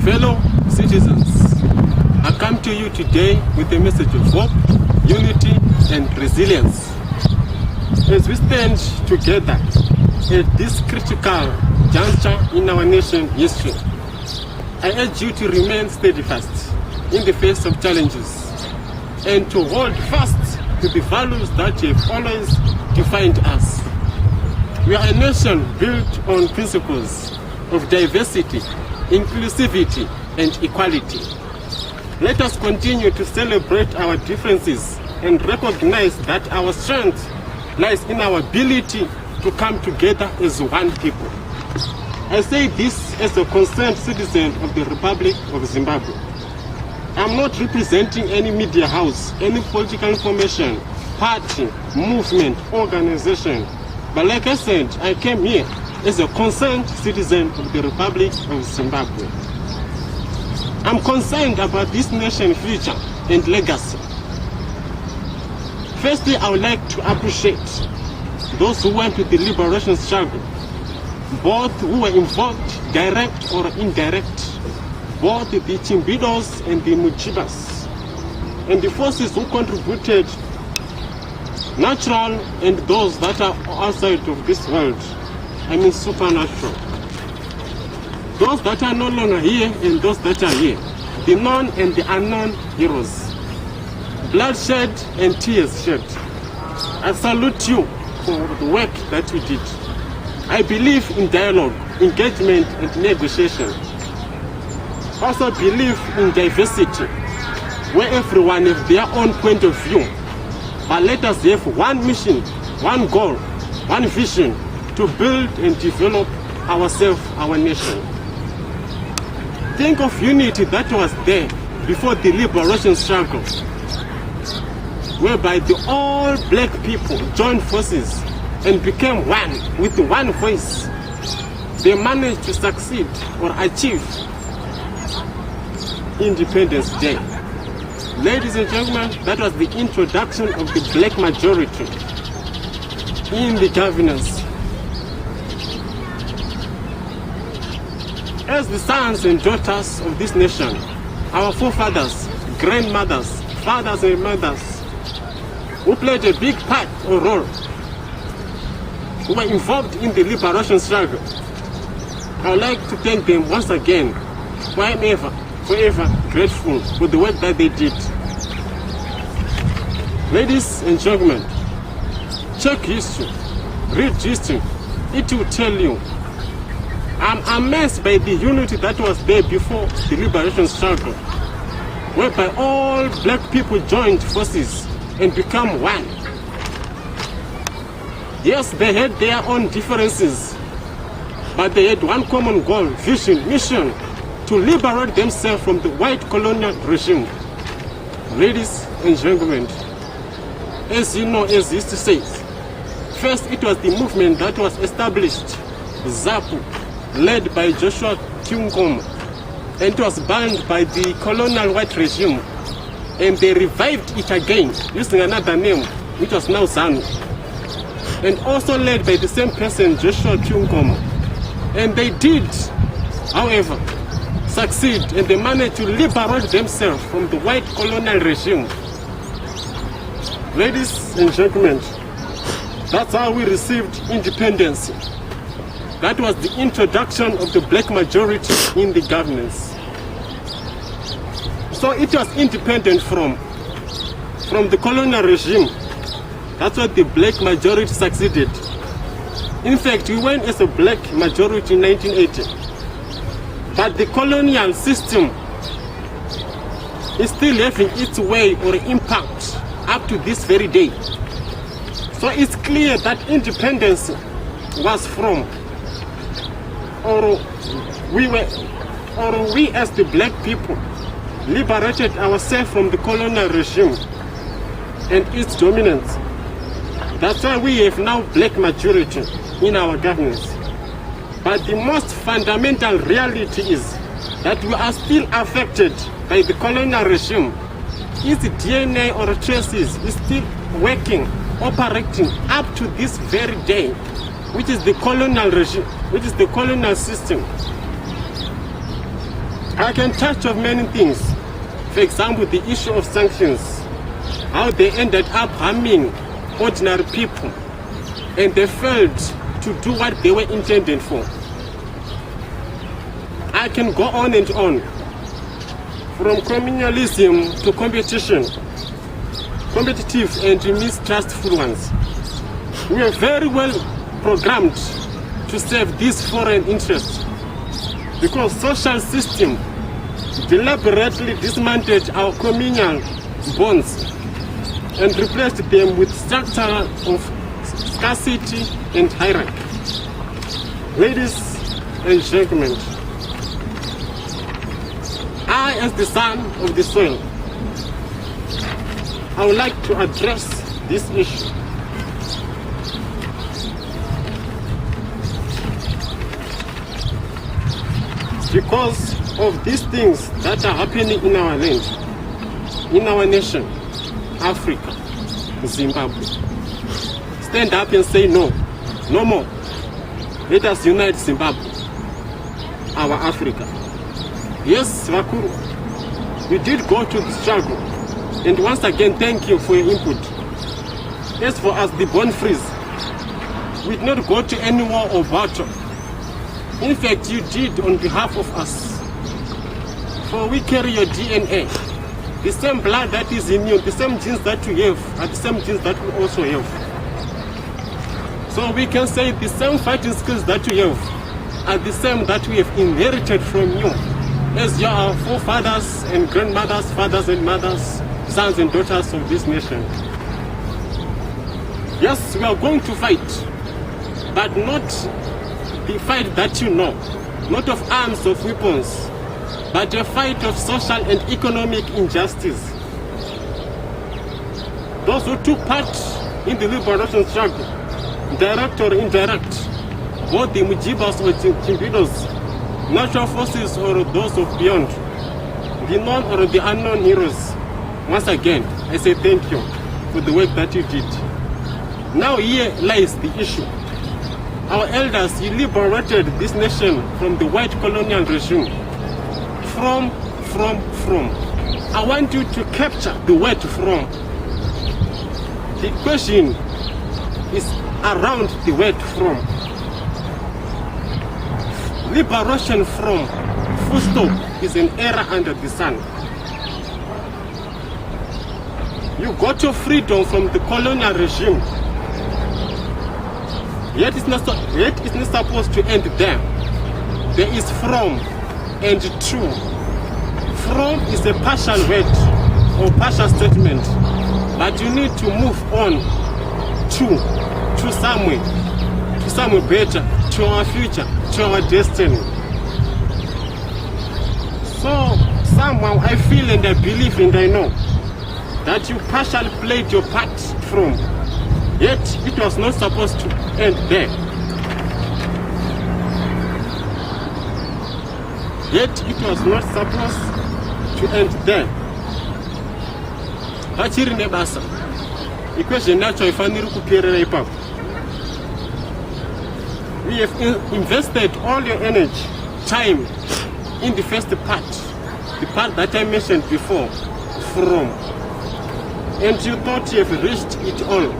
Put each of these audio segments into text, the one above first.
Fellow citizens, I come to you today with a message of hope, unity and resilience. As we stand together at this critical juncture in our nation's history, I urge you to remain steadfast in the face of challenges and to hold fast to the values that have always defined us. We are a nation built on principles of diversity, inclusivity, and equality. Let us continue to celebrate our differences and recognize that our strength lies in our ability to come together as one people. I say this as a concerned citizen of the Republic of Zimbabwe. I'm not representing any media house, any political formation, party, movement, organization. But like I said, I came here as a concerned citizen of the Republic of Zimbabwe. I'm concerned about this nation's future and legacy. Firstly, I would like to appreciate those who went to the liberation struggle, both who were involved, direct or indirect, both the Chimbidos and the Muchibas, and the forces who contributed, natural and those that are outside of this world, I mean supernatural. Those that are no longer here and those that are here, the known and the unknown heroes, bloodshed and tears shed. I salute you for the work that you did. I believe in dialogue, engagement and negotiation. Also believe in diversity, where everyone has their own point of view. But let us have one mission, one goal, one vision to build and develop ourselves, our nation. Think of unity that was there before the liberation struggle, whereby the all black people joined forces and became one with one voice. They managed to succeed or achieve Independence Day. Ladies and gentlemen, that was the introduction of the black majority in the governance. As the sons and daughters of this nation, our forefathers, grandmothers, fathers and mothers, who played a big part or role, who were involved in the liberation struggle, I would like to thank them once again, forever grateful for the work that they did. Ladies and gentlemen, check history, read history. It will tell you. I'm amazed by the unity that was there before the liberation struggle, whereby all black people joined forces and become one. Yes, they had their own differences, but they had one common goal, vision, mission, to liberate themselves from the white colonial regime. Ladies and gentlemen, as you know, as history says, first it was the movement that was established, ZAPU, led by Joshua Tungom, and it was banned by the colonial white regime, and they revived it again using another name, which was now ZANU, and also led by the same person, Joshua Tungom. And they did, however, succeed, and they managed to liberate themselves from the white colonial regime. Ladies and gentlemen, that's how we received independence. That was the introduction of the black majority in the governance. So it was independent from the colonial regime. That's what the black majority succeeded. In fact, we went as a black majority in 1980. But the colonial system is still having its way or impact up to this very day. So it's clear that independence was from, or we as the black people liberated ourselves from the colonial regime and its dominance. That's why we have now black majority in our governance. But the most fundamental reality is that we are still affected by the colonial regime. Its DNA or traces is still working, operating up to this very day, which is the colonial regime, which is the colonial system. I can touch of many things. For example, the issue of sanctions, how they ended up harming ordinary people, and they failed to do what they were intended for. I can go on and on, from communalism to competition, competitive and mistrustful ones. We are very well programmed to serve these foreign interests, because social system deliberately dismantled our communal bonds and replaced them with structure of scarcity and hierarchy. Ladies and gentlemen, I, as the son of the soil, I would like to address this issue. Because of these things that are happening in our land, in our nation, Africa, Zimbabwe. Stand up and say no, no more. Let us unite Zimbabwe, our Africa. Yes, Vakuru, you did go to the struggle, and once again, thank you for your input. As for us, the born frees, we did not go to any war or battle. In fact, you did on behalf of us. For we carry your DNA. The same blood that is in you, the same genes that you have, are the same genes that we also have. So we can say the same fighting skills that you have are the same that we have inherited from you, as you are forefathers and grandmothers, fathers and mothers, sons and daughters of this nation. Yes, we are going to fight, but not the fight that you know, not of arms, of weapons, but a fight of social and economic injustice. Those who took part in the liberation struggle, direct or indirect, both the Mujibas or Chimbidos, natural forces or those of beyond, the known or the unknown heroes, once again, I say thank you for the work that you did. Now here lies the issue. Our elders, you liberated this nation from the white colonial regime. From. I want you to capture the word from. The question is around the word from. Liberation from, full stop, is an era under the sun. You got your freedom from the colonial regime. Yet it's not supposed to end there. There is from and to. From is a partial word or partial statement, but you need to move on to somewhere better, to our future, to our destiny. So somehow I feel and I believe and I know that you partially played your part from. Yet it was not supposed to end there. Yet it was not supposed to end there. Hachiri nebasa. Equation nacho ifaniri kupierera ipapo. We have invested all your energy, time in the first part, the part that I mentioned before, from. And you thought you have reached it all.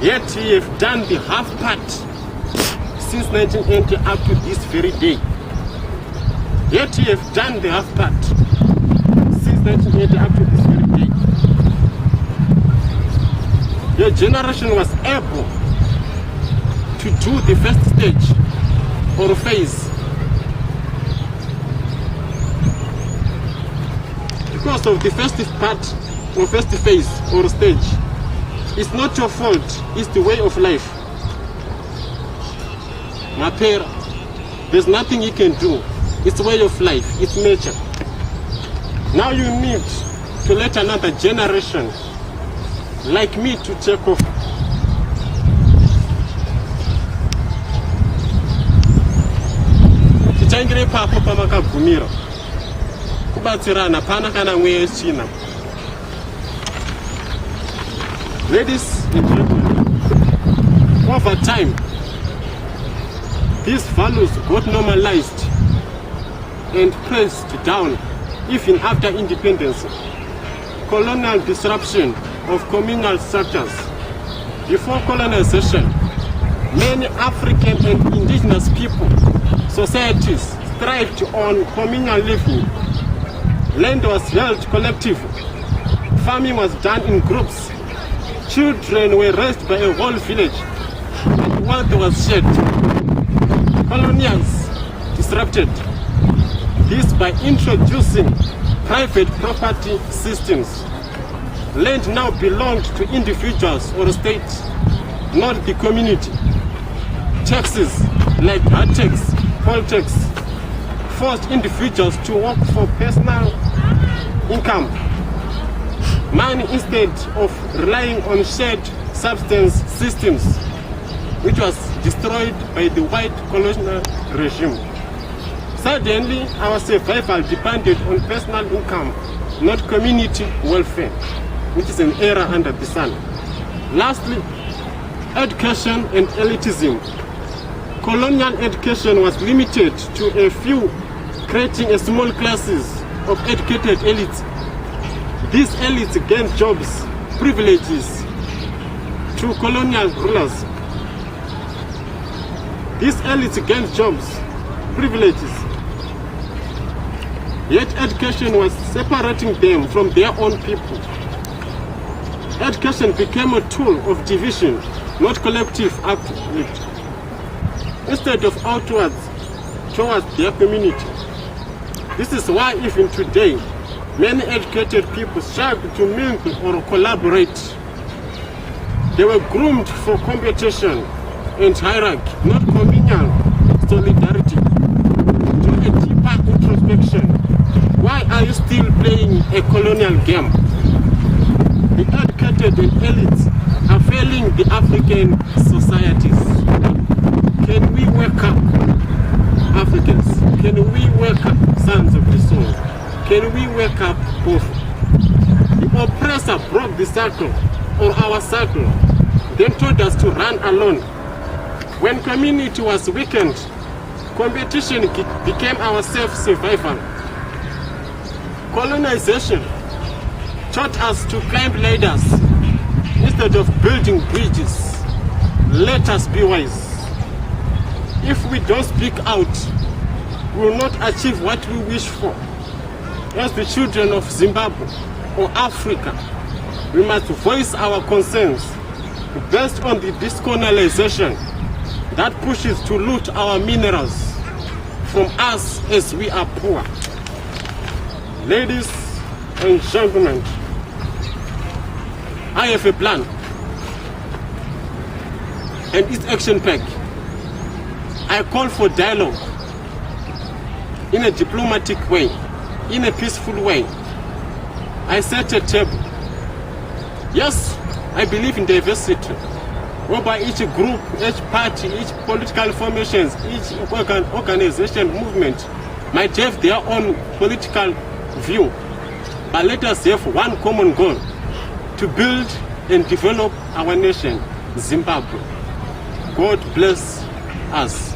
Yet you have done the half part since 1980 up to this very day. Yet you have done the half part since 1980 up to this very day. Your generation was able to do the first stage or phase. Because of the first part or first phase or stage. It's not your fault, it's the way of life. Mapera, there's nothing you can do. It's the way of life, it's nature. Now you need to let another generation like me to take off. Tichangire papo pamakagumira. Kubatsirana pana kana mweya china. Ladies and gentlemen, over time, these values got normalized and pressed down even after independence. Colonial disruption of communal structures. Before colonization, many African and indigenous people societies thrived on communal living. Land was held collectively. Farming was done in groups. Children were raised by a whole village. And wealth was shared. Colonials disrupted this by introducing private property systems. Land now belonged to individuals or states, not the community. Taxes like hard tax, poll tax, forced individuals to work for personal income. Money instead of relying on shared substance systems, which was destroyed by the white colonial regime. Suddenly, our survival depended on personal income, not community welfare, which is an error under the sun. Lastly, education and elitism. Colonial education was limited to a few, creating a small classes of educated elites. These elites gained jobs, privileges through colonial rulers. These elites gained jobs, privileges. Yet education was separating them from their own people. Education became a tool of division, not collective uplift. Instead of outwards towards their community. This is why even today, many educated people struggle to mingle or collaborate. They were groomed for competition and hierarchy, not communal solidarity. Do a deeper introspection. Why are you still playing a colonial game? The educated and elites are failing the African societies. Can we wake up, Africans? Can we wake up, sons of the soul? Can we wake up both? The oppressor broke the circle, or our circle, then told us to run alone. When community was weakened, competition became our self-survival. Colonization taught us to climb ladders instead of building bridges. Let us be wise. If we don't speak out, we will not achieve what we wish for. As the children of Zimbabwe or Africa, we must voice our concerns based on the decolonization that pushes to loot our minerals from us as we are poor. Ladies and gentlemen, I have a plan, and it's action-packed. I call for dialogue in a diplomatic way, in a peaceful way. I set a table. Yes, I believe in diversity, whereby each group, each party, each political formations, each organization, movement might have their own political view. But let us have one common goal: to build and develop our nation, Zimbabwe. God bless us.